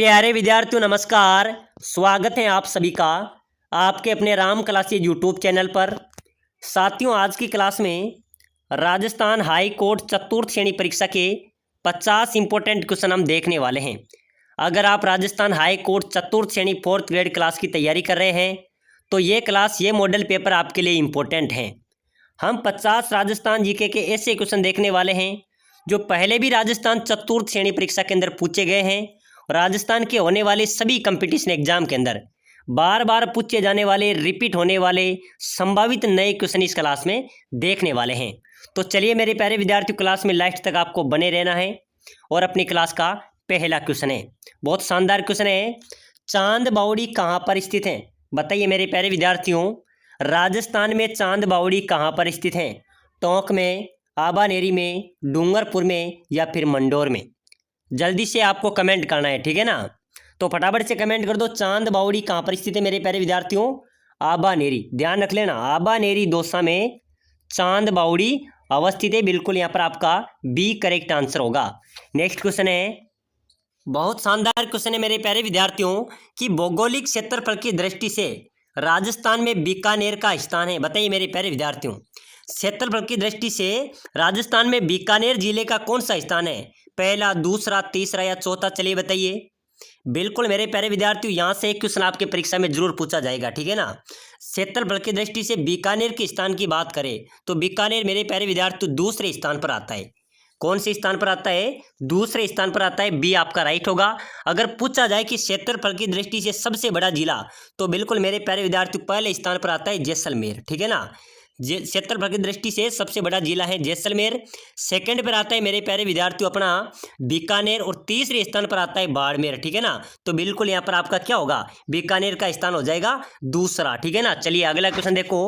प्यारे विद्यार्थियों नमस्कार। स्वागत है आप सभी का आपके अपने राम क्लासेज यूट्यूब चैनल पर। साथियों, आज की क्लास में राजस्थान हाई कोर्ट चतुर्थ श्रेणी परीक्षा के 50 इंपॉर्टेंट क्वेश्चन हम देखने वाले हैं। अगर आप राजस्थान हाई कोर्ट चतुर्थ श्रेणी 4th ग्रेड क्लास की तैयारी कर रहे हैं तो ये मॉडल पेपर आपके लिए इम्पोर्टेंट हैं। हम 50 राजस्थान जीके के ऐसे क्वेश्चन देखने वाले हैं जो पहले भी राजस्थान चतुर्थ श्रेणी परीक्षा के अंदर पूछे गए हैं। राजस्थान के होने वाले सभी कंपटीशन एग्जाम के अंदर बार बार पूछे जाने वाले, रिपीट होने वाले संभावित नए क्वेश्चन इस क्लास में देखने वाले हैं। तो चलिए मेरे प्यारे विद्यार्थियों, क्लास में लास्ट तक आपको बने रहना है। और अपनी क्लास का पहला क्वेश्चन है, बहुत शानदार क्वेश्चन है। चांद बावड़ी कहाँ पर स्थित है? बताइए मेरे प्यारे विद्यार्थियों, राजस्थान में चांद बावड़ी कहाँ पर स्थित है? टोंक में, आबानेरी में, डूंगरपुर में या फिर मंडोर में? जल्दी से आपको कमेंट करना है, ठीक है ना? तो फटाफट से कमेंट कर दो, चांद बावड़ी कहाँ पर स्थित है मेरे प्यारे विद्यार्थियों? आबानेरी। ध्यान रख लेना, आबानेरी दौसा में चांद बावड़ी अवस्थित है। बिल्कुल यहाँ पर आपका बी करेक्ट आंसर होगा। नेक्स्ट क्वेश्चन है, बहुत शानदार क्वेश्चन है मेरे प्यारे विद्यार्थियों कि भौगोलिक क्षेत्रफल की दृष्टि से राजस्थान में बीकानेर का स्थान है। बताइए मेरे प्यारे विद्यार्थियों, क्षेत्रफल की दृष्टि से राजस्थान में बीकानेर जिले का कौन सा स्थान है? पहला, दूसरा, तीसरा या चौथा? चलिए बताइए। बिल्कुल मेरे प्यारे विद्यार्थियों, यहाँ से एक क्वेश्चन आपके परीक्षा में जरूर पूछा जाएगा, ठीक है ना? क्षेत्रफल की दृष्टि से बीकानेर के स्थान की बात करें तो बीकानेर मेरे प्यारे विद्यार्थियों दूसरे स्थान पर आता है। कौन से स्थान पर आता है? दूसरे स्थान पर आता है। बी आपका राइट होगा। अगर पूछा जाए कि क्षेत्रफल की दृष्टि से सबसे बड़ा जिला, तो बिल्कुल मेरे प्यारे विद्यार्थियों पहले स्थान पर आता है जैसलमेर, ठीक है ना? क्षेत्रफल की दृष्टि से सबसे बड़ा जिला है जैसलमेर। सेकंड पर आता है मेरे प्यारे विद्यार्थियों अपना बीकानेर, और तीसरे स्थान पर आता है बाड़मेर, ठीक है ना? तो बिल्कुल यहाँ पर आपका क्या होगा? बीकानेर का स्थान हो जाएगा दूसरा, ठीक है ना? चलिए अगला क्वेश्चन देखो।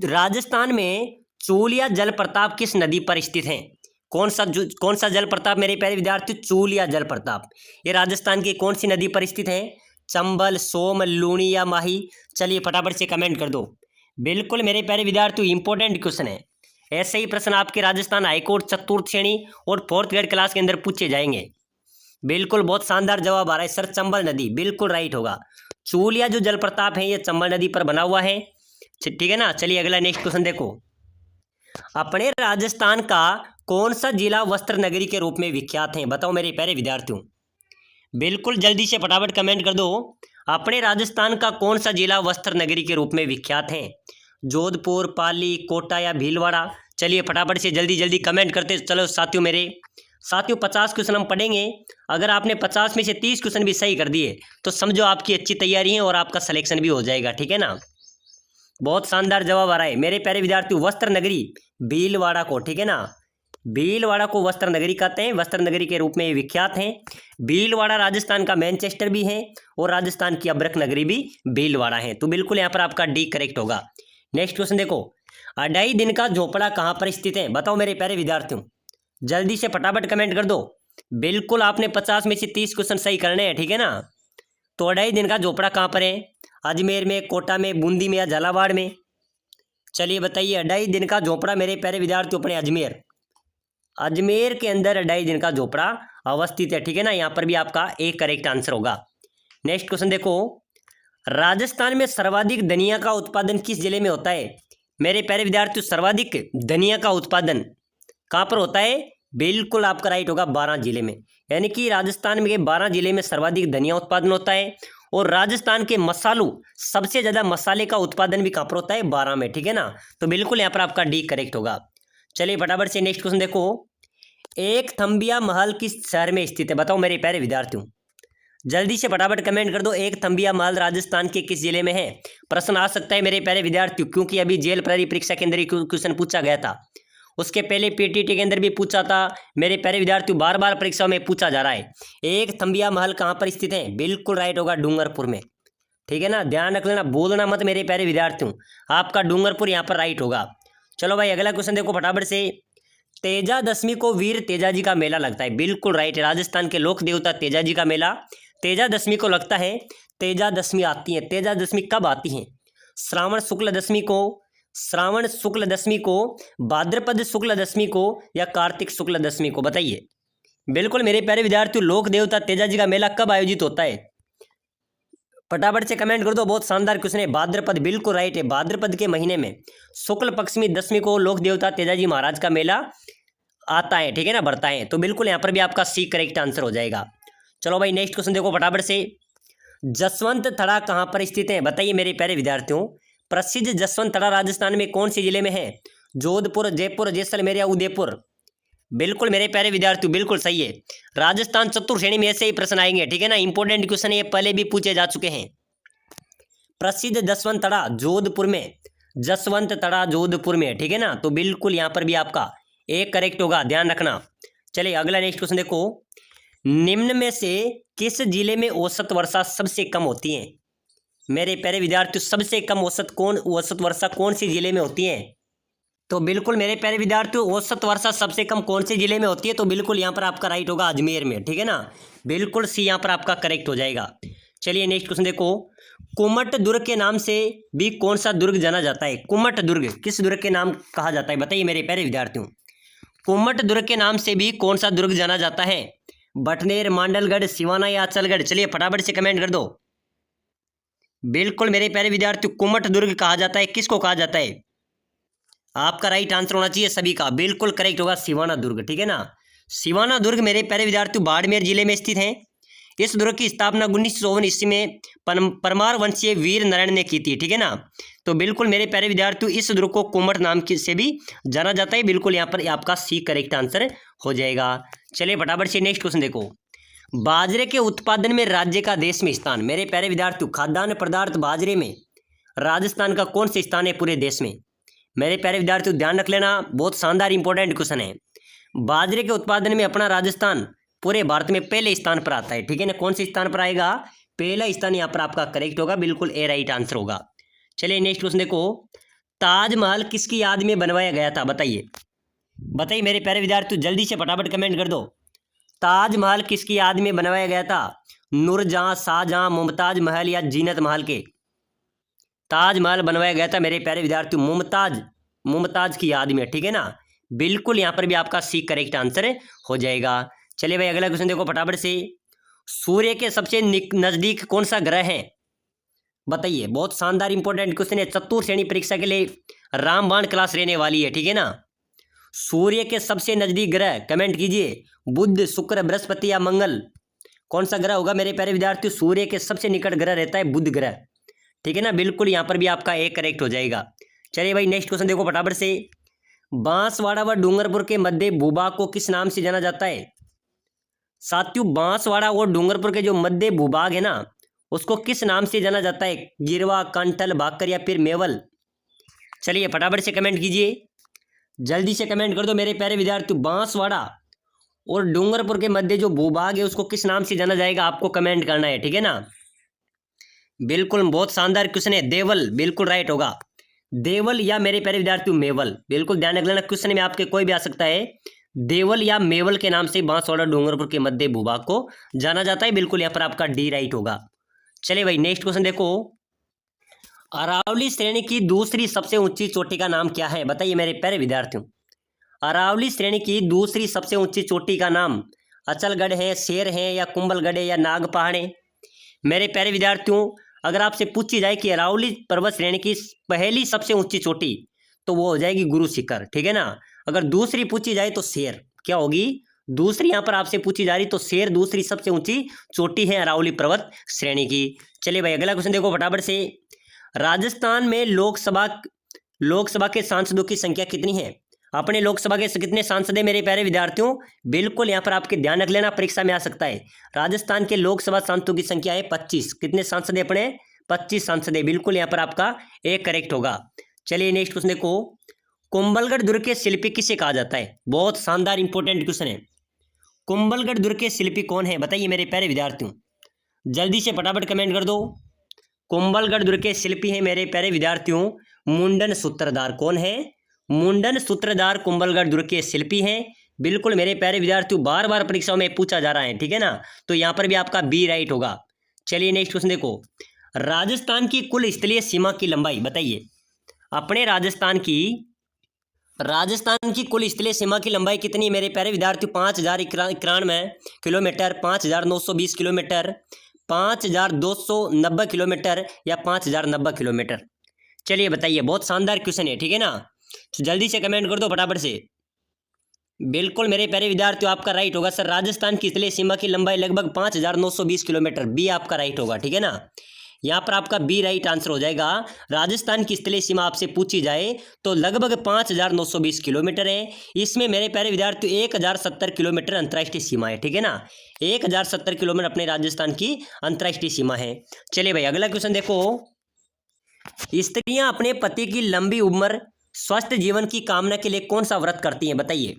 राजस्थान में चूलिया जल प्रताप किस नदी पर स्थित है? कौन सा जल प्रताप मेरे प्यारे विद्यार्थियों? चूलिया जल प्रताप। ये राजस्थान की कौन सी नदी पर स्थित है? चंबल, सोम, लूणी या माही? चलिए फटाफट से कमेंट कर दो। बिल्कुल मेरे प्यारे विद्यार्थियों इंपॉर्टेंट क्वेश्चन है। ऐसे ही प्रश्न आपके राजस्थान हाईकोर्ट चतुर्थ श्रेणी और 4th ग्रेड क्लास के अंदर पूछे जाएंगे। बिल्कुल बहुत शानदार जवाब आ रहा है सर, चंबल नदी। बिल्कुल राइट होगा। चूलिया जो जल प्रताप है ये चंबल नदी पर बना हुआ है, ठीक है ना? चलिए अगला नेक्स्ट क्वेश्चन देखो। अपने राजस्थान का कौन सा जिला वस्त्र नगरी के रूप में विख्यात है? बताओ मेरे प्यारे विद्यार्थियों। बिल्कुल जल्दी से फटाफट कमेंट कर दो, अपने राजस्थान का कौन सा जिला वस्त्र नगरी के रूप में विख्यात है? जोधपुर, पाली, कोटा या भीलवाड़ा? चलिए फटाफट से जल्दी जल्दी कमेंट करते चलो साथियों। मेरे साथियों 50 क्वेश्चन हम पढ़ेंगे। अगर आपने 50 में से 30 क्वेश्चन भी सही कर दिए तो समझो आपकी अच्छी तैयारी है और आपका सिलेक्शन भी हो जाएगा, ठीक है ना? बहुत शानदार जवाब आ रहा है मेरे प्यारे विद्यार्थियों, वस्त्र नगरी भीलवाड़ा को, ठीक है ना? भीलवाड़ा को वस्त्र नगरी कहते हैं, वस्त्र नगरी के रूप में ये विख्यात हैं। भीलवाड़ा राजस्थान का मैनचेस्टर भी है और राजस्थान की अब्रक नगरी भी भीलवाड़ा है। तो बिल्कुल यहाँ पर आपका डी करेक्ट होगा। नेक्स्ट क्वेश्चन देखो, अढ़ाई दिन का झोपड़ा कहाँ पर स्थित है? बताओ मेरे प्यारे विद्यार्थियों, जल्दी से फटाफट कमेंट कर दो। बिल्कुल आपने 50 में से 30 क्वेश्चन सही करने हैं, ठीक है ना? तो अढ़ाई दिन का झोपड़ा कहाँ पर है? अजमेर में, कोटा में, बूंदी में या झालावाड़ में? चलिए बताइए। अढ़ाई दिन का झोपड़ा मेरे प्यारे विद्यार्थियों अपने अजमेर के अंदर अढ़ाई दिन का झोपड़ा अवस्थित है, ठीक है ना? यहाँ पर भी आपका एक करेक्ट आंसर होगा। नेक्स्ट क्वेश्चन देखो, राजस्थान में सर्वाधिक धनिया का उत्पादन किस जिले में होता है? मेरे प्यारे विद्यार्थियों सर्वाधिक धनिया का उत्पादन कहाँ पर होता है? बिल्कुल आपका राइट होगा 12 जिले में। यानी कि राजस्थान में 12 जिले में सर्वाधिक धनिया उत्पादन होता है। और राजस्थान के मसालों, सबसे ज्यादा मसाले का उत्पादन भी कहाँ पर होता है? 12 में, ठीक है ना? तो बिल्कुल यहाँ पर आपका डी करेक्ट होगा। चलिए फटाफट से नेक्स्ट क्वेश्चन देखो, एक थम्बिया महल किस शहर में स्थित है? बताओ मेरे प्यारे विद्यार्थियों, जल्दी से फटाफट कमेंट कर दो। एक थम्बिया महल राजस्थान के किस जिले में है? प्रश्न आ सकता है मेरे प्यारे विद्यार्थियों, क्योंकि अभी जेल प्रहरी परीक्षा के अंदर ही क्वेश्चन पूछा गया था। उसके पहले पीटीटी के अंदर भी पूछा था मेरे प्यारे विद्यार्थियों, बार बार परीक्षा में पूछा जा रहा है। एक थम्बिया महल कहाँ पर स्थित है? बिल्कुल राइट होगा डूंगरपुर में, ठीक है ना? ध्यान रख लेना, बोलना मत मेरे प्यारे विद्यार्थियों, आपका डूंगरपुर यहाँ पर राइट होगा। चलो भाई अगला क्वेश्चन देखो फटाफट से। तेजा दशमी को वीर तेजाजी का मेला लगता है। बिल्कुल राइट है, राजस्थान के लोक देवता तेजाजी का मेला तेजा दशमी को लगता है। तेजा दशमी आती है, तेजा दशमी कब आती है? श्रावण शुक्ल दशमी को, श्रावण शुक्ल दशमी को, भाद्रपद शुक्ल दशमी को या कार्तिक शुक्ल दशमी को? बताइए। बिल्कुल मेरे प्यारे विद्यार्थियों, लोक देवता तेजा जी का मेला कब आयोजित होता है? फटाफट से कमेंट कर दो। बहुत शानदार क्वेश्चन है। भाद्रपद, बिल्कुल राइट है। भाद्रपद के महीने में शुक्ल पक्ष में दशमी को लोक देवता तेजाजी महाराज का मेला आता है, ठीक है ना, बढ़ता है। तो बिल्कुल यहाँ पर भी आपका सी करेक्ट आंसर हो जाएगा। चलो भाई नेक्स्ट क्वेश्चन देखो फटाफट से। जसवंत थड़ा कहाँ पर स्थित है? बताइए मेरे प्यारे विद्यार्थियों। प्रसिद्ध जसवंत थड़ा राजस्थान में कौन से जिले में है? जोधपुर, जयपुर, जैसलमेर या उदयपुर? बिल्कुल मेरे प्यारे विद्यार्थियों, बिल्कुल सही है। राजस्थान चतुर श्रेणी में ऐसे ही प्रश्न आएंगे, ठीक है ना। इंपॉर्टेंट क्वेश्चन है, ये पहले भी पूछे जा चुके हैं। प्रसिद्ध जसवंत तड़ा जोधपुर में, जसवंत तड़ा जोधपुर में, ठीक है ना। तो बिल्कुल यहाँ पर भी आपका एक करेक्ट होगा, ध्यान रखना। चलिए अगला नेक्स्ट क्वेश्चन देखो। निम्न में से किस जिले में औसत वर्षा सबसे कम होती है? मेरे प्यारे विद्यार्थियों, सबसे कम औसत वर्षा कौन सी जिले में होती है? तो बिल्कुल मेरे प्यारे विद्यार्थियों, औसत वर्षा सबसे कम कौन से जिले में होती है? तो बिल्कुल यहाँ पर आपका राइट होगा अजमेर में, ठीक है ना। बिल्कुल सी यहाँ पर आपका करेक्ट हो जाएगा। चलिए नेक्स्ट क्वेश्चन देखो। कुमट दुर्ग के नाम से भी कौन सा दुर्ग जाना जाता है? कुमट दुर्ग किस दुर्ग के नाम कहा जाता है? बताइए मेरे प्यारे विद्यार्थियों। कुमट दुर्ग के नाम से भी कौन सा दुर्ग जाना जाता है? बटनेर, मांडलगढ़, सिवाना या अचलगढ़? चलिए फटाफट से कमेंट कर दो। बिल्कुल मेरे प्यारे विद्यार्थियों, कुमट दुर्ग कहा जाता है। किसको कहा जाता है? आपका राइट आंसर होना चाहिए सभी का, बिल्कुल करेक्ट होगा सिवाना दुर्ग, ठीक है ना। सिवाना दुर्ग मेरे प्यारे विद्यार्थियों बाड़मेर जिले में स्थित है। इस दुर्ग की स्थापना 1954 ईस्वी में परमार वंशीय वीर नारायण ने की थी, ठीक है ना। तो बिल्कुल मेरे प्यारे विद्यार्थियों, इस दुर्ग को कुमट नाम से भी जाना जाता है। बिल्कुल यहाँ पर आपका सी करेक्ट आंसर हो जाएगा। चलिए फटाफट से नेक्स्ट क्वेश्चन देखो। बाजरे के उत्पादन में राज्य का देश में स्थान? मेरे प्यारे विद्यार्थियों, खाद्यान्न पदार्थ बाजरे में राजस्थान का कौन सा स्थान है पूरे देश में? मेरे प्यारे विद्यार्थियों ध्यान रख लेना, बहुत शानदार इंपॉर्टेंट क्वेश्चन है। बाजरे के उत्पादन में अपना राजस्थान पूरे भारत में पहले स्थान पर आता है, ठीक है ना। कौन से स्थान पर आएगा? पहला स्थान यहाँ पर आपका करेक्ट होगा, बिल्कुल ए राइट आंसर होगा। चलिए नेक्स्ट क्वेश्चन देखो। ताजमहल किसकी याद में बनवाया गया था? बताइए बताइए मेरे प्यारे विद्यार्थियों, जल्दी से फटाफट कमेंट कर दो। ताजमहल किसकी याद में बनवाया गया था? नूरजहां, शाहजहां, मुमताज महल या जीनत महल के? ताजमहल बनवाया गया था मेरे प्यारे विद्यार्थियों मुमताज की याद में, ठीक है ना। बिल्कुल यहाँ पर भी आपका सी करेक्ट आंसर हो जाएगा। चलिए भाई अगला क्वेश्चन देखो फटाफट से। सूर्य के सबसे नजदीक कौन सा ग्रह है? बताइए, बहुत शानदार इंपॉर्टेंट क्वेश्चन है। चतुर श्रेणी परीक्षा के लिए रामबाण क्लास रहने वाली है, ठीक है ना। सूर्य के सबसे नजदीक ग्रह कमेंट कीजिए। बुध, शुक्र, बृहस्पति या मंगल? कौन सा ग्रह होगा मेरे प्यारे विद्यार्थियों? सूर्य के सबसे निकट ग्रह रहता है बुध ग्रह, ठीक है ना। बिल्कुल यहाँ पर भी आपका एक करेक्ट हो जाएगा। चलिए भाई नेक्स्ट क्वेश्चन देखो फटाफट से। बांसवाड़ा व डूंगरपुर के मध्य भूभाग को किस नाम से जाना जाता है? साथियों, बांसवाड़ा और डूंगरपुर के जो मध्य भूभाग है ना, उसको किस नाम से जाना जाता है? गिरवा, कंठल, भाकर या फिर मेवल? चलिए फटाफट से कमेंट कीजिए, जल्दी से कमेंट कर दो मेरे प्यारे विद्यार्थियों। बांसवाड़ा और डूंगरपुर के मध्य जो भूभाग है उसको किस नाम से जाना जाएगा? आपको कमेंट करना है, ठीक है ना। बिल्कुल बहुत शानदार क्वेश्चन है। देवल, बिल्कुल राइट होगा। देवल या मेरे प्यारे विद्यार्थियों मेवल? बिल्कुल ध्यान रख लेना, क्वेश्चन में आपके कोई भी आ सकता है। देवल या मेवल के नाम से बांसवाड़ा डूंगरपुर के मध्य भूभाग को जाना जाता है। बिल्कुल यहाँ पर आपका डी राइट होगा। चलिए भाई नेक्स्ट क्वेश्चन देखो। अरावली श्रेणी की दूसरी सबसे ऊंची चोटी का नाम क्या है? बताइए मेरे प्यारे विद्यार्थियों। अरावली श्रेणी की दूसरी सबसे ऊंची चोटी का नाम अचलगढ़ है, शेर है या कुंभलगढ़ है या नाग पहाड़ है? मेरे प्यारे विद्यार्थियों, अगर आपसे पूछी जाए कि अरावली पर्वत श्रेणी की पहली सबसे ऊंची चोटी, तो वो हो जाएगी गुरु शिखर, ठीक है ना। अगर दूसरी पूछी जाए तो शेर, क्या होगी? दूसरी यहाँ पर आपसे पूछी जा रही तो शेर दूसरी सबसे ऊंची चोटी है अरावली पर्वत श्रेणी की। चलिए भाई अगला क्वेश्चन देखो फटाफट से। राजस्थान में लोकसभा के सांसदों की संख्या कितनी है? अपने लोकसभा के कितने सांसद हैं मेरे प्यारे विद्यार्थियों? बिल्कुल यहाँ पर आपके ध्यान रख लेना, परीक्षा में आ सकता है। राजस्थान के लोकसभा सांसदों की संख्या है 25। कितने सांसद है अपने? 25 सांसद है। बिल्कुल यहाँ पर आपका एक करेक्ट होगा। चलिए नेक्स्ट क्वेश्चन देखो। कुंभलगढ़ दुर्ग के शिल्पी किसे कहा जाता है? बहुत शानदार इंपॉर्टेंट क्वेश्चन है। कुंभलगढ़ दुर्ग के शिल्पी कौन है? बताइए मेरे प्यारे विद्यार्थियों, जल्दी से फटाफट कमेंट कर दो। कुंभलगढ़ दुर्ग के शिल्पी हैं मेरे प्यारे विद्यार्थियों मुंडन सूत्रधार। कौन है? मुंडन सूत्रधार कुंभलगढ़ दुर्ग के शिल्पी हैं। बिल्कुल मेरे प्यारे विद्यार्थियों, बार बार परीक्षाओं में पूछा जा रहा है, ठीक है ना। तो यहाँ पर भी आपका बी राइट होगा। चलिए नेक्स्ट क्वेश्चन देखो। राजस्थान की कुल स्थलीय सीमा की लंबाई बताइए। अपने राजस्थान की राजस्थान की कुल स्थलीय सीमा की लंबाई कितनी है मेरे प्यारे विद्यार्थियों? 5091 किलोमीटर, 5920 किलोमीटर, 5290 किलोमीटर या 5090 किलोमीटर? चलिए बताइए, बहुत शानदार क्वेश्चन है, ठीक है ना। तो जल्दी से कमेंट कर दो फटाफट से। बिल्कुल मेरे प्यारे विद्यार्थियों, आपका राइट होगा सर। राजस्थान की स्थलीय सीमा की लंबाई लगभग 5920 किलोमीटर, बी आपका राइट होगा, ठीक है ना। यहाँ पर आपका बी राइट आंसर हो जाएगा। राजस्थान की स्थलीय सीमा आपसे पूछी जाए तो लगभग 5920 किलोमीटर है। इसमें मेरे प्यारे विद्यार्थियों 1070 किलोमीटर अंतर्राष्ट्रीय सीमा है, ठीक है ना। 1070 किलोमीटर अपने राजस्थान की अंतर्राष्ट्रीय सीमा है। चलिए भाई अगला क्वेश्चन देखो। स्त्रियां अपने पति की लंबी उम्र, स्वस्थ जीवन की कामना के लिए कौन सा व्रत करती हैं? बताइए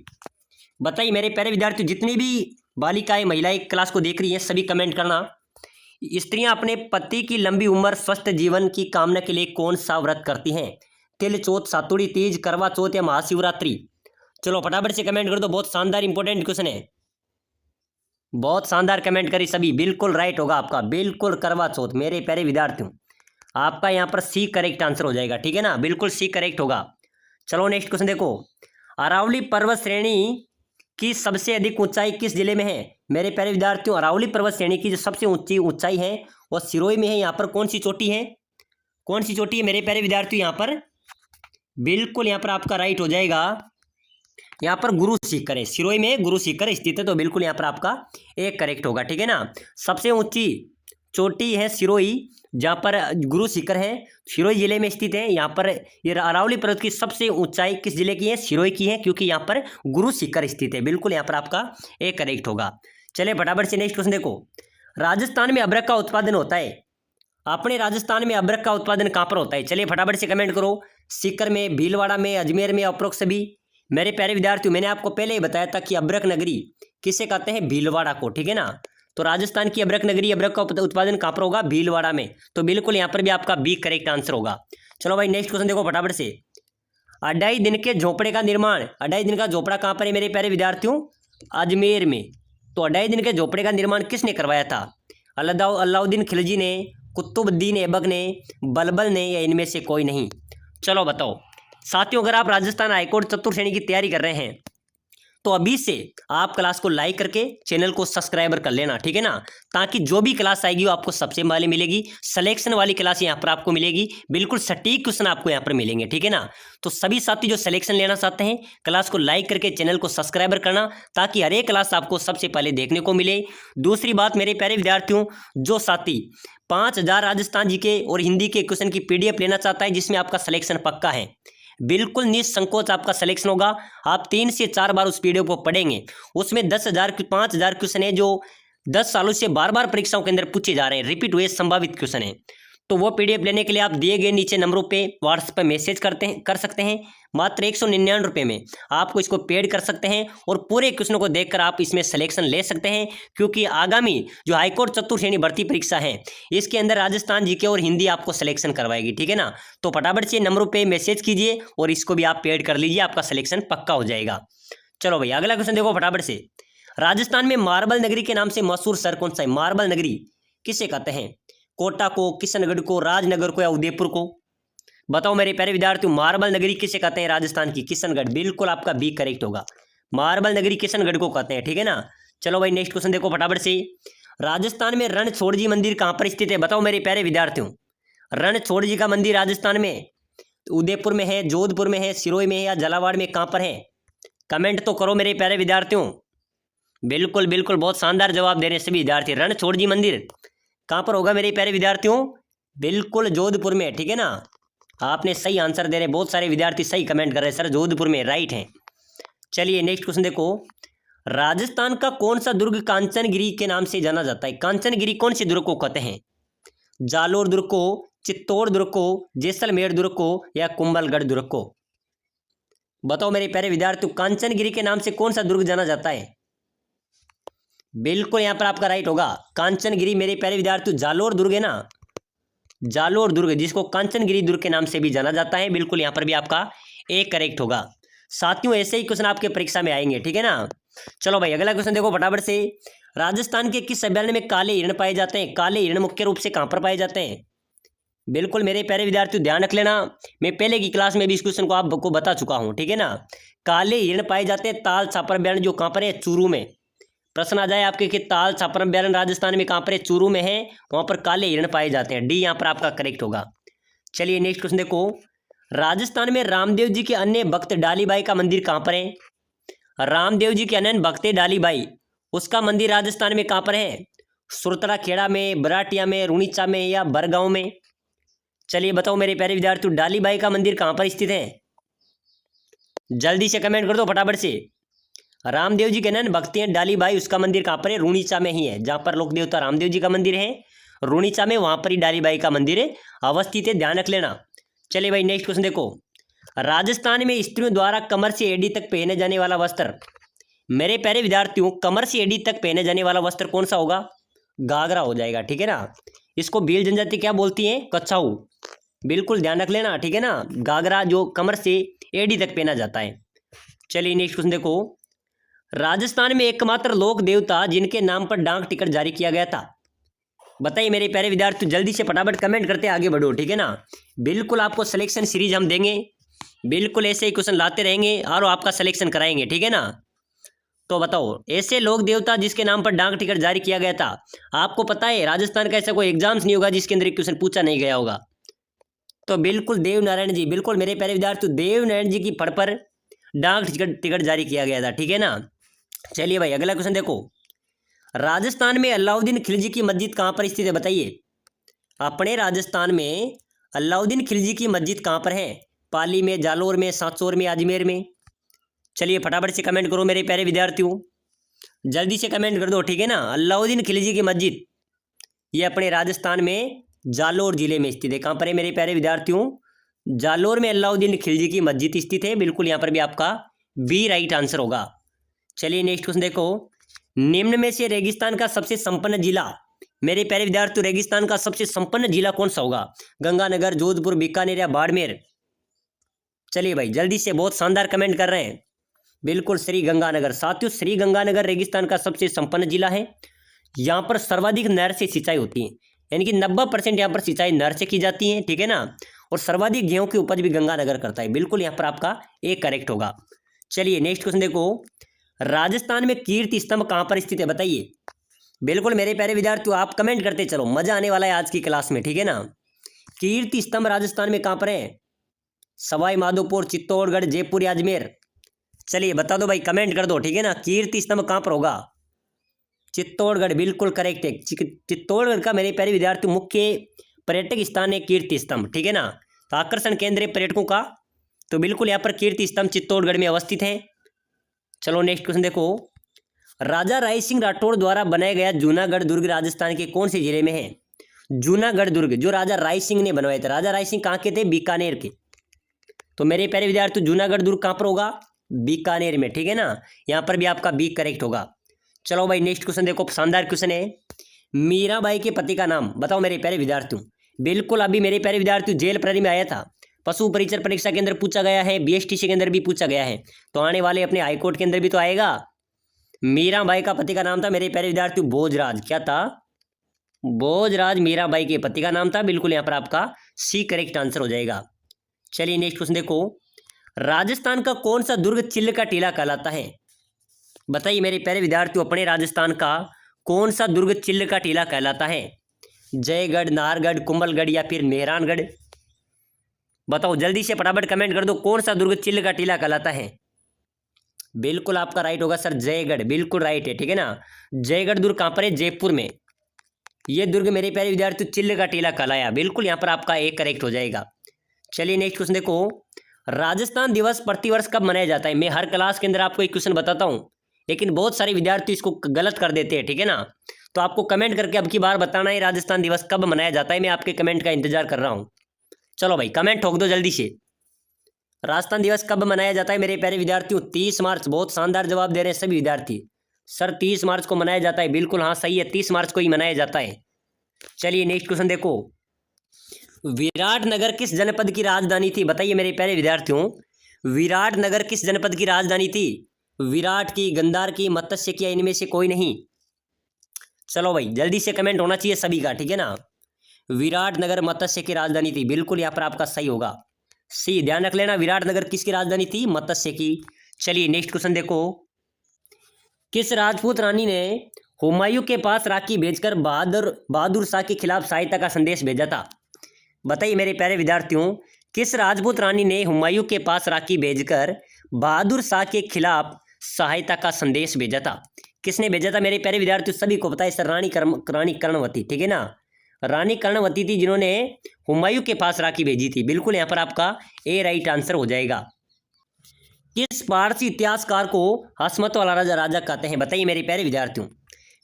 बताइए मेरे प्यारे विद्यार्थियों, जितनी भी बालिकाएं महिलाएं क्लास को देख रही हैं सभी कमेंट करना। स्त्रियां अपने पति की लंबी उम्र, स्वस्थ जीवन की कामना के लिए कौन सा व्रत करती हैं? तिल चौथ, सातुड़ी तीज, करवा चौथ या महाशिवरात्रि? चलो फटाफट से कमेंट कर दो, बहुत शानदार इंपॉर्टेंट क्वेश्चन है। बहुत शानदार कमेंट करी सभी, बिल्कुल राइट होगा आपका, बिल्कुल करवा चौथ मेरे प्यारे विद्यार्थियों। आपका यहाँ पर सी करेक्ट आंसर हो जाएगा, ठीक है ना, बिल्कुल सी करेक्ट होगा। चलो नेक्स्ट क्वेश्चन देखो। अरावली पर्वत श्रेणी की सबसे अधिक ऊंचाई किस जिले में है? मेरे प्यारे विद्यार्थियों, अरावली पर्वत श्रेणी की जो सबसे ऊंची ऊंचाई है वो सिरोही में है। यहाँ पर कौन सी चोटी है? कौन सी चोटी है मेरे प्यारे विद्यार्थियों? यहाँ पर बिल्कुल यहाँ पर आपका राइट हो जाएगा, यहाँ पर गुरु शिखर है। सिरोही में गुरु शिखर स्थित है, तो बिल्कुल यहाँ पर आपका एक करेक्ट होगा, ठीक है ना। सबसे ऊंची चोटी है सिरोही, जहाँ पर गुरु शिखर है, सिरोही जिले में स्थित है। यहाँ पर ये अरावली पर्वत की सबसे ऊंचाई किस जिले की है? सिरोही की है, क्योंकि यहाँ पर गुरु शिखर स्थित है। बिल्कुल यहाँ पर आपका एक करेक्ट होगा। चलिए फटाफट से नेक्स्ट क्वेश्चन देखो। राजस्थान में अदरक का उत्पादन होता है, अपने राजस्थान में अदरक का उत्पादन कहाँ पर होता है? चलिए फटाफट से कमेंट करो। सीकर में, भीलवाड़ा में, अजमेर में, उपरोक्त सभी? मेरे प्यारे विद्यार्थियों, मैंने आपको पहले ही बताया था कि अब्रक नगरी किसे कहते हैं? भीलवाड़ा को, ठीक है ना। तो राजस्थान की अब्रक नगरी, अब्रक का उत्पादन कहाँ पर होगा? भीलवाड़ा में। तो बिल्कुल यहाँ पर भी आपका बी करेक्ट आंसर होगा। चलो भाई नेक्स्ट क्वेश्चन देखो फटाफट से। अढ़ाई दिन के झोपड़े का निर्माण, अढ़ाई दिन का झोपड़ा कहाँ पर है मेरे प्यारे विद्यार्थियों? अजमेर में। तो अढ़ाई दिन के झोपड़े का निर्माण किसने करवाया था? अलाउद्दीन खिलजी ने, कुतुबुद्दीन ऐबक ने, बलबल ने, या इनमें से कोई नहीं? चलो बताओ साथियों, अगर आप राजस्थान हाईकोर्ट चतुर्थ श्रेणी की तैयारी कर रहे हैं तो अभी से आप क्लास को लाइक करके चैनल को सब्सक्राइबर कर लेना, ठीक है ना, ताकि जो भी क्लास आएगी वो आपको सबसे पहले मिलेगी। सिलेक्शन वाली क्लास यहाँ पर आपको मिलेगी, बिल्कुल सटीक क्वेश्चन आपको यहाँ पर मिलेंगे, ठीक है ना। तो सभी साथी जो सिलेक्शन लेना चाहते हैं, क्लास को लाइक करके चैनल को सब्सक्राइबर करना, ताकि हर एक क्लास आपको सबसे पहले देखने को मिले। दूसरी बात मेरे प्यारे विद्यार्थियों, जो साथी 5000 राजस्थान जी के और हिंदी के क्वेश्चन की PDF लेना चाहता है, जिसमें आपका सिलेक्शन पक्का है, बिल्कुल निसंकोच आपका सिलेक्शन होगा। आप 3 से 4 बार उस PDF को पढ़ेंगे, उसमें 5000 क्वेश्चन है जो 10 सालों से बार बार परीक्षाओं के अंदर पूछे जा रहे हैं, रिपीट हुए संभावित क्वेश्चन है। तो वो PDF लेने के लिए आप दिए गए नीचे नंबरों पे व्हाट्सएप पर मैसेज कर सकते हैं। मात्र 199 रुपये में आपको इसको पेड कर सकते हैं और पूरे क्वेश्चनों को देखकर आप इसमें सिलेक्शन ले सकते हैं, क्योंकि आगामी जो हाईकोर्ट चतुर्थ श्रेणी भर्ती परीक्षा है इसके अंदर राजस्थान जीके और हिंदी आपको सिलेक्शन करवाएगी, ठीक है ना। तो फटाफट से नंबरों पे मैसेज कीजिए और इसको भी आप पेड कर लीजिए, आपका सिलेक्शन पक्का हो जाएगा। चलो भाई अगला क्वेश्चन देखो फटाफट से। राजस्थान में मार्बल नगरी के नाम से मशहूर शहर कौन सा है? मार्बल नगरी किसे कहते हैं? कोटा को, किशनगढ़ को, राजनगर को या उदयपुर को? बताओ मेरे प्यारे विद्यार्थियों, मार्बल नगरी किसे कहते हैं राजस्थान की? किशनगढ़, बिल्कुल आपका बी करेक्ट होगा। मार्बल नगरी किशनगढ़ को कहते हैं, ठीक है ना। चलो भाई नेक्स्ट क्वेश्चन देखो फटाफट से। राजस्थान में रणछोड़ जी मंदिर कहाँ पर स्थित है? बताओ मेरे प्यारे विद्यार्थियों, रणछोड़ जी का मंदिर राजस्थान में उदयपुर में है, जोधपुर में है, सिरोही में है या झालावाड़ में? कहाँ पर है? कमेंट तो करो मेरे प्यारे विद्यार्थियों। बिल्कुल बिल्कुल बहुत शानदार जवाब दे रहे हैं सभी विद्यार्थी। रणछोड़ जी मंदिर कहाँ पर होगा मेरे प्यारे विद्यार्थियों? बिल्कुल जोधपुर में, ठीक है ना। आपने सही आंसर दे रहे, बहुत सारे विद्यार्थी सही कमेंट कर रहे हैं, सर जोधपुर में राइट है। चलिए नेक्स्ट क्वेश्चन देखो। राजस्थान का कौन सा दुर्ग कांचनगिरी के नाम से जाना जाता है? कांचनगिरी कौन से दुर्ग को कहते हैं? जालोर दुर्ग को, चित्तौड़ दुर्ग को, जैसलमेर दुर्ग को या कुंभलगढ़ दुर्ग को? बताओ मेरे प्यारे विद्यार्थियों, कांचनगिरी के नाम से कौन सा दुर्ग जाना जाता है? बिल्कुल यहाँ पर आपका राइट होगा, कांचनगिरी मेरे प्यारे विद्यार्थियों जालोर दुर्ग है ना, जालोर दुर्ग, जिसको कांचनगिरी दुर्ग के नाम से भी जाना जाता है। बिल्कुल यहाँ पर भी आपका एक करेक्ट होगा। साथियों ऐसे ही क्वेश्चन आपके परीक्षा में आएंगे, ठीक है ना। चलो भाई अगला क्वेश्चन देखो फटाफट से। राजस्थान के किस अभयारण्य में काले हिरण पाए जाते हैं? काले हिरण मुख्य रूप से कहाँ पर पाए जाते हैं? बिल्कुल मेरे प्यारे विद्यार्थियों ध्यान रख लेना, मैं पहले की क्लास में भी इस क्वेश्चन को आपको बता चुका हूँ, ठीक है ना। काले हिरण पाए जाते हैं ताल छापर अभ्यारण्य जो कहाँ पर है, चूरू में। प्रश्न आ जाए आपके कि ताल छापर अभ्यारण्य राजस्थान में कहाँ पर है, चूरू में है, वहाँ पर काले हिरण पाए जाते हैं। डी यहाँ पर आपका करेक्ट होगा। चलिए नेक्स्ट क्वेश्चन देखो, राजस्थान में रामदेव जी के अन्य भक्त डालीबाई का मंदिर कहाँ पर है। रामदेव जी के अन्य भक्त डालीबाई, उसका मंदिर राजस्थान में कहाँ पर है, सुरतरा खेड़ा में, बराटिया में, रुणीचा में या बरगांव में। चलिए बताओ मेरे प्यारे विद्यार्थियों, डालीबाई का मंदिर कहाँ पर स्थित है, जल्दी से कमेंट कर दो फटाफट से। रामदेव जी के नैन भक्ति हैं डालीबाई, उसका मंदिर कहाँ पर है, रुणीचा में ही है। जहाँ पर लोक देवता रामदेव जी का मंदिर है रुणीचा में, वहाँ पर ही डालीबाई का मंदिर अवस्थित है, ध्यान रख लेना। चलिए भाई नेक्स्ट क्वेश्चन देखो, राजस्थान में स्त्रियों द्वारा कमर से एड़ी तक पहने जाने वाला वस्त्र, मेरे प्यारे विद्यार्थियों कमर से एड़ी तक पहने जाने वाला वस्त्र कौन सा होगा, घाघरा हो जाएगा, ठीक है ना। इसको भील जनजाति क्या बोलती है, कच्छाऊ। बिल्कुल ध्यान रख लेना, ठीक है ना, घाघरा जो कमर से एड़ी तक पहना जाता है। चलिए नेक्स्ट क्वेश्चन देखो, राजस्थान में एकमात्र लोक देवता जिनके नाम पर डाक टिकट जारी किया गया था, बताइए मेरे प्यारे विद्यार्थी, जल्दी से फटाफट कमेंट करते आगे बढ़ो, ठीक है ना। बिल्कुल आपको सिलेक्शन सीरीज हम देंगे, बिल्कुल ऐसे ही क्वेश्चन लाते रहेंगे और आपका सिलेक्शन कराएंगे, ठीक है ना। तो बताओ ऐसे लोक देवता जिसके नाम पर डाक टिकट जारी किया गया था, आपको पता है राजस्थान का ऐसा कोई एग्जाम्स नहीं होगा जिसके अंदर एक क्वेश्चन पूछा नहीं गया होगा। तो बिल्कुल देव नारायण जी, बिल्कुल मेरे प्यारे विद्यार्थी देव नारायण जी की फड़ पर डाक टिकट जारी किया गया था, ठीक है ना। चलिए भाई अगला क्वेश्चन देखो, राजस्थान में अलाउद्दीन खिलजी की मस्जिद कहाँ पर स्थित है, बताइए। अपने राजस्थान में अलाउद्दीन खिलजी की मस्जिद कहाँ पर है, पाली में, जालोर में, सांचौर में, अजमेर में। चलिए फटाफट से कमेंट करो मेरे प्यारे विद्यार्थियों, जल्दी से कमेंट कर दो, ठीक है ना। अलाउद्दीन खिलजी की मस्जिद ये अपने राजस्थान में जालोर जिले में स्थित है। कहाँ पर है मेरे प्यारे विद्यार्थियों, जालोर में अलाउद्दीन खिलजी की मस्जिद स्थित है। बिल्कुल यहाँ पर भी आपका बी राइट आंसर होगा। चलिए नेक्स्ट क्वेश्चन देखो, निम्न में से रेगिस्तान का सबसे संपन्न जिला, मेरे प्यारे विद्यार्थियों रेगिस्तान का सबसे संपन्न जिला कौन सा होगा, गंगानगर, जोधपुर, बीकानेर या बाड़मेर। चलिए भाई जल्दी से, बहुत शानदार कमेंट कर रहे हैं। बिल्कुल श्री गंगानगर। साथियों श्री गंगानगर रेगिस्तान का सबसे संपन्न जिला है। यहाँ पर सर्वाधिक नहर से सिंचाई होती है, यानी कि 90% यहाँ पर सिंचाई नहर से की जाती है, ठीक है ना। और सर्वाधिक गेहूं की उपज भी गंगानगर करता है। बिल्कुल यहाँ पर आपका एक करेक्ट होगा। चलिए नेक्स्ट क्वेश्चन देखो, राजस्थान में कीर्ति स्तंभ कहाँ पर स्थित है, बताइए। बिल्कुल मेरे प्यारे विद्यार्थियों आप कमेंट करते चलो, मजा आने वाला है आज की क्लास में, ठीक है ना। कीर्ति स्तंभ राजस्थान में कहाँ पर है, सवाई माधोपुर, चित्तौड़गढ़, जयपुर या अजमेर। चलिए बता दो भाई, कमेंट कर दो, ठीक है ना। कीर्ति स्तंभ कहाँ पर होगा, चित्तौड़गढ़, बिल्कुल करेक्ट है। चित्तौड़गढ़ का मेरे प्यारे विद्यार्थी मुख्य पर्यटक स्थान है कीर्ति स्तंभ, ठीक है ना। तो आकर्षण केंद्र है पर्यटकों का, तो बिल्कुल यहाँ पर कीर्ति स्तंभ चित्तौड़गढ़ में अवस्थित है। चलो नेक्स्ट क्वेश्चन देखो, राजा राय सिंह राठौड़ द्वारा बनाया गया जूनागढ़ दुर्ग राजस्थान के कौन से जिले में है। जूनागढ़ दुर्ग जो राजा राय सिंह ने बनवाए थे, राजा राय सिंह कहाँ के थे, बीकानेर के। तो मेरे प्यारे विद्यार्थी जूनागढ़ दुर्ग कहाँ पर होगा, बीकानेर में, ठीक है ना। यहाँ पर भी आपका बी करेक्ट होगा। चलो भाई नेक्स्ट क्वेश्चन देखो, शानदार क्वेश्चन है, मीराबाई के पति का नाम बताओ मेरे प्यारे विद्यार्थियों। बिल्कुल अभी मेरे प्यारे विद्यार्थियों जेल प्रहरी में आया था, पशु परिचर परीक्षा के अंदर पूछा गया है, बीएसटीसी के अंदर भी पूछा गया है, तो आने वाले अपने हाईकोर्ट के अंदर भी तो आएगा। मीराबाई का पति का नाम था मेरे प्यारे विद्यार्थियों भोजराज, क्या था, भोजराज मीराबाई के पति का नाम था। बिल्कुल यहाँ पर आपका सी करेक्ट आंसर हो जाएगा। चलिए नेक्स्ट क्वेश्चन देखो, राजस्थान का कौन सा दुर्ग चिल्ल का टीला कहलाता है, बताइए मेरे प्यारे विद्यार्थियों अपने राजस्थान का कौन सा दुर्ग चिल्ल का टीला कहलाता है, जयगढ़, नाहरगढ़, कुंभलगढ़ या फिर मेहरानगढ़। बताओ जल्दी से फटाफट कमेंट कर दो, कौन सा दुर्ग चिल्ल का टीला कहलाता है। बिल्कुल आपका राइट होगा सर, जयगढ़, बिल्कुल राइट है, ठीक है ना। जयगढ़ दुर्ग कहाँ पर है, जयपुर में। ये दुर्ग मेरे प्यारे विद्यार्थियों चिल्ल का टीला कहलाया। बिल्कुल यहाँ पर आपका एक करेक्ट हो जाएगा। चलिए नेक्स्ट क्वेश्चन देखो, राजस्थान दिवस प्रतिवर्ष कब मनाया जाता है। मैं हर क्लास के अंदर आपको एक क्वेश्चन बताता हूँ, लेकिन बहुत सारे विद्यार्थी इसको गलत कर देते हैं, ठीक है ना। तो आपको कमेंट करके अब की बार बताना है राजस्थान दिवस कब मनाया जाता है। मैं आपके कमेंट का इंतजार कर रहा हूँ। चलो भाई कमेंट ठोक दो जल्दी से, राजस्थान दिवस कब मनाया जाता है मेरे प्यारे विद्यार्थियों। 30 मार्च, बहुत शानदार जवाब दे रहे हैं सभी विद्यार्थी। सर 30 मार्च को मनाया जाता है, बिल्कुल हाँ सही है, 30 मार्च को ही मनाया जाता है। चलिए नेक्स्ट क्वेश्चन देखो, विराटनगर किस जनपद की राजधानी थी, बताइए मेरे प्यारे विद्यार्थियों। विराटनगर किस जनपद की राजधानी थी, विराट की, गंधार की, मत्स्य की, इनमें से कोई नहीं। चलो भाई जल्दी से कमेंट होना चाहिए सभी का, ठीक है ना। विराटनगर मत्स्य की राजधानी थी। बिल्कुल यहाँ पर आपका सही होगा। सी, ध्यान रख लेना, विराटनगर किसकी राजधानी थी? मत्स्य की। चलिए नेक्स्ट क्वेश्चन देखो। किस राजपूत रानी ने हुमायूं के पास राखी भेजकर बहादुर शाह के खिलाफ सहायता का संदेश भेजा था? बताइए मेरे प्यारे विद्यार्थियों, किस राजपूत रानी ने हुमायूं के पास राखी भेजकर बहादुर शाह के खिलाफ सहायता का संदेश भेजा था? किसने भेजा था मेरे प्यारे विद्यार्थियों? सभी को पता है सर, रानी कर्णवती, ठीक है ना, रानी कर्णवती थी जिन्होंने हुमायूं के पास राखी भेजी थी। बिल्कुल यहाँ पर आपका ए राइट आंसर हो जाएगा। किस पारसी इतिहासकार को हसमत वाला राजा कहते हैं? बताइए मेरे प्यारे विद्यार्थियों।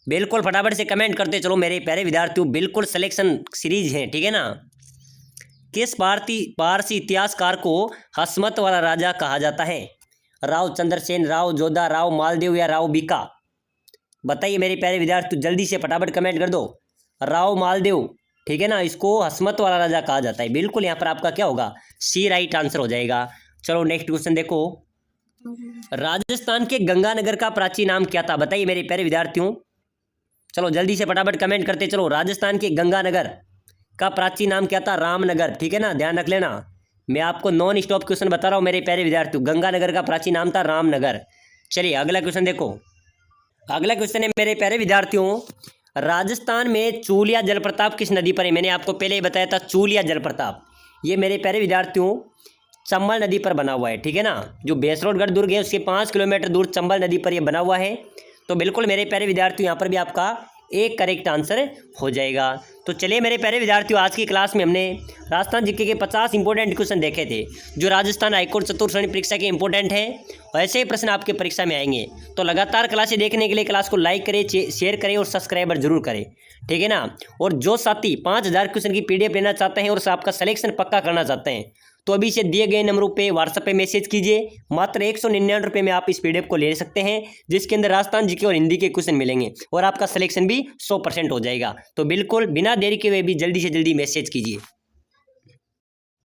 बिल्कुल फटाफट से कमेंट करते चलो मेरे प्यारे विद्यार्थियों, बिल्कुल सिलेक्शन सीरीज है, ठीक है ना। किस पारसी इतिहासकार को हसमत वाला राजा कहा जाता है? राव चंद्रसेन, राव जोधा, राव मालदेव या राव बीका? बताइए मेरे प्यारे विद्यार्थियों, जल्दी से फटाफट कमेंट कर दो। राव मालदेव, ठीक है ना, इसको हसमत वाला राजा कहा जाता है। बिल्कुल यहाँ पर आपका क्या होगा? सी राइट आंसर हो जाएगा। चलो नेक्स्ट क्वेश्चन देखो। राजस्थान के गंगानगर का प्राचीन नाम क्या था? बताइए मेरे प्यारे विद्यार्थियों, चलो जल्दी से फटाफट कमेंट करते चलो। राजस्थान के गंगानगर का प्राचीन नाम क्या था? रामनगर, ठीक है ना, ध्यान रख लेना, मैं आपको नॉन स्टॉप क्वेश्चन बता रहा हूँ मेरे प्यारे विद्यार्थियों। गंगानगर का प्राचीन नाम था रामनगर। चलिए अगला क्वेश्चन देखो। अगला क्वेश्चन है मेरे प्यारे विद्यार्थियों, राजस्थान में चूलिया जलप्रपात किस नदी पर है? मैंने आपको पहले ही बताया था चूलिया जलप्रपात, ये मेरे प्यारे विद्यार्थियों चंबल नदी पर बना हुआ है, ठीक है ना। जो बेसरोडगढ़ दुर्ग है उसके 5 किलोमीटर दूर चंबल नदी पर यह बना हुआ है। तो बिल्कुल मेरे प्यारे विद्यार्थियों यहाँ पर भी आपका एक करेक्ट आंसर हो जाएगा। तो चलिए मेरे प्यारे विद्यार्थियों, आज की क्लास में हमने राजस्थान जीके के 50 इंपॉर्टेंट क्वेश्चन देखे थे, जो राजस्थान हाईकोर्ट चतुर्थ श्रेणी परीक्षा के इंपॉर्टेंट हैं। ऐसे ही प्रश्न आपके परीक्षा में आएंगे। तो लगातार क्लासें देखने के लिए क्लास को लाइक करें, शेयर करें और सब्सक्राइबर जरूर करें, ठीक है ना। और जो साथी 5000 क्वेश्चन की PDF लेना चाहते हैं और आपका सिलेक्शन पक्का करना चाहते हैं, तो अभी से दिए गए नंबरों पे व्हाट्सएप पे मैसेज कीजिए। मात्र 199 रुपये में आप इस PDF को ले सकते हैं, जिसके अंदर राजस्थान जीके और हिंदी के क्वेश्चन मिलेंगे और आपका सिलेक्शन भी 100% हो जाएगा। तो बिल्कुल बिना देरी के हुए भी जल्दी से जल्दी मैसेज कीजिए।